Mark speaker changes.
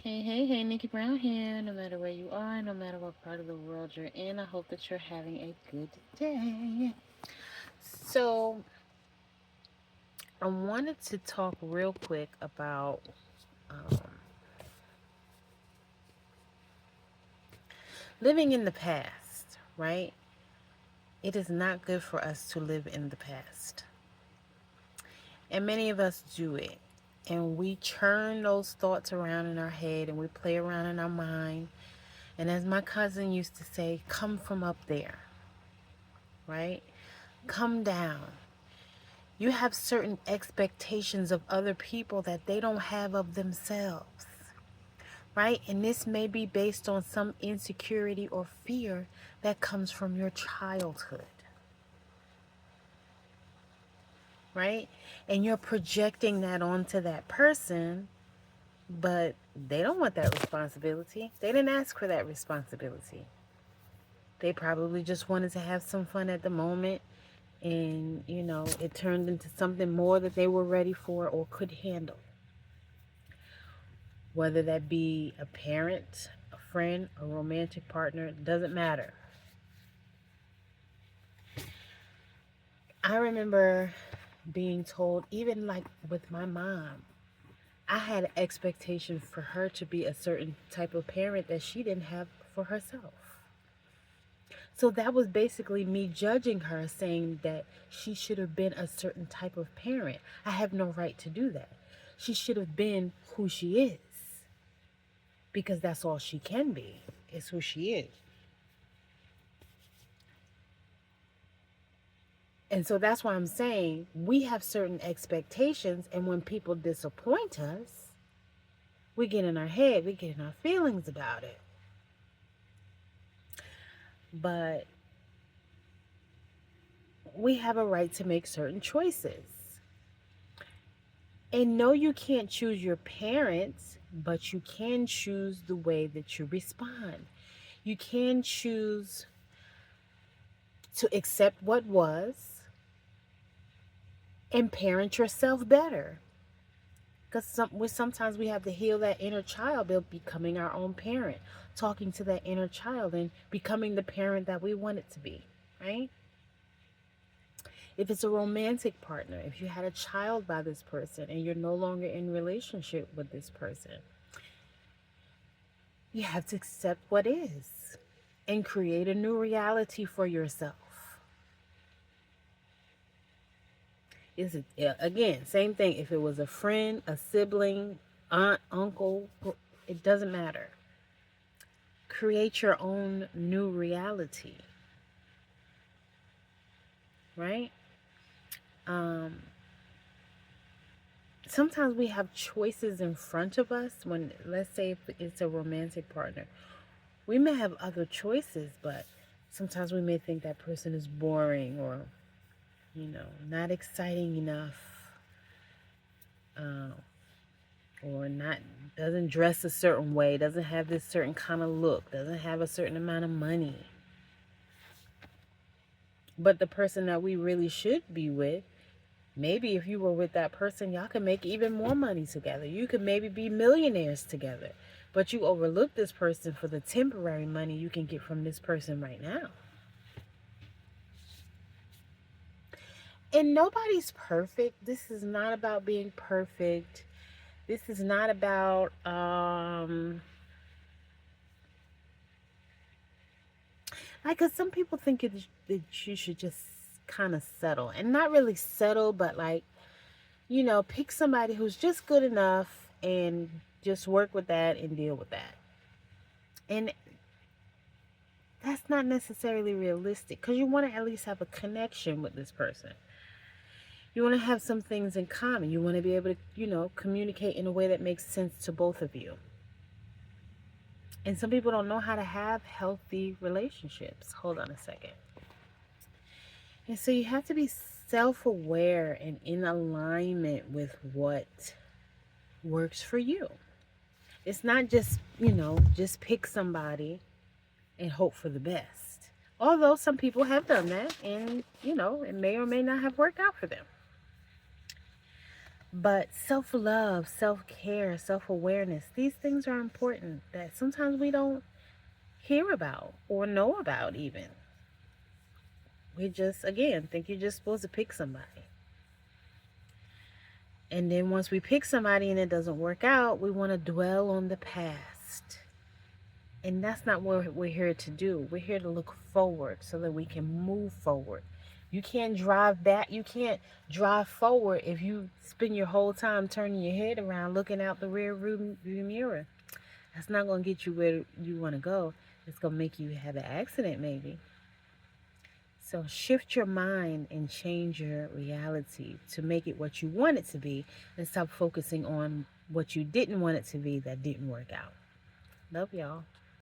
Speaker 1: Hey, Nikki Brown here. No matter where you are, no matter what part of the world you're in, I hope that you're having a good day. So, I wanted to talk real quick about um, living in the past, right? It is not good for us to live in the past. And many of us do it. And we churn those thoughts around in our head and we play around in our mind. And as my cousin used to say, come from up there, right? Come down. You have certain expectations of other people that they don't have of themselves, right? And this may be based on some insecurity or fear that comes from your childhood, right? And you're projecting that onto that person, but they don't want that responsibility. They didn't ask for that responsibility. They probably just wanted to have some fun at the moment, and it turned into something more that they were ready for or could handle. Whether that be a parent, a friend, a romantic partner, it doesn't matter. I remember being told, even like with my mom, I had an expectation for her to be a certain type of parent that she didn't have for herself. So that was basically me judging her, saying that she should have been a certain type of parent. I have no right to do that. She should have been who she is, because that's all she can be, is who she is. And so that's why I'm saying we have certain expectations, and when people disappoint us, we get in our head, we get in our feelings about it. But we have a right to make certain choices. And no, you can't choose your parents, but you can choose the way that you respond. You can choose to accept what was and parent yourself better. Because sometimes we have to heal that inner child by becoming our own parent, talking to that inner child and becoming the parent that we want it to be, right? If it's a romantic partner, if you had a child by this person and you're no longer in relationship with this person, you have to accept what is and create a new reality for yourself. Is it, again, same thing. If it was a friend, a sibling, aunt, uncle, it doesn't matter. Create your own new reality, right? Um, Sometimes we have choices in front of us when, let's say, if it's a romantic partner. We may have other choices, but sometimes we may think that person is boring or, not exciting enough, uh, or not doesn't dress a certain way, doesn't have this certain kind of look, doesn't have a certain amount of money. But the person that we really should be with, maybe if you were with that person, y'all could make even more money together. You could maybe be millionaires together. But you overlook this person for the temporary money you can get from this person right now. And nobody's perfect. This is not about being perfect. This is not about like, cause some people think that you should just kind of settle, and not really settle, but like, pick somebody who's just good enough and just work with that and deal with that. And that's not necessarily realistic, because you want to at least have a connection with this person. You want to have some things in common. You want to be able to, communicate in a way that makes sense to both of you. And some people don't know how to have healthy relationships. Hold on a second. And so you have to be self aware and in alignment with what works for you. It's not just, just pick somebody and hope for the best. Although some people have done that, and, it may or may not have worked out for them. But self-love, self-care, self-awareness, these things are important that sometimes we don't hear about or know about even. We just, again, think you're just supposed to pick somebody. And then once we pick somebody and it doesn't work out, we want to dwell on the past. And that's not what we're here to do. We're here to look forward so that we can move forward. You can't drive back. You can't drive forward if you spend your whole time turning your head around looking out the rear view mirror. That's not going to get you where you want to go. It's going to make you have an accident maybe. So shift your mind and change your reality to make it what you want it to be, and stop focusing on what you didn't want it to be that didn't work out. Love y'all.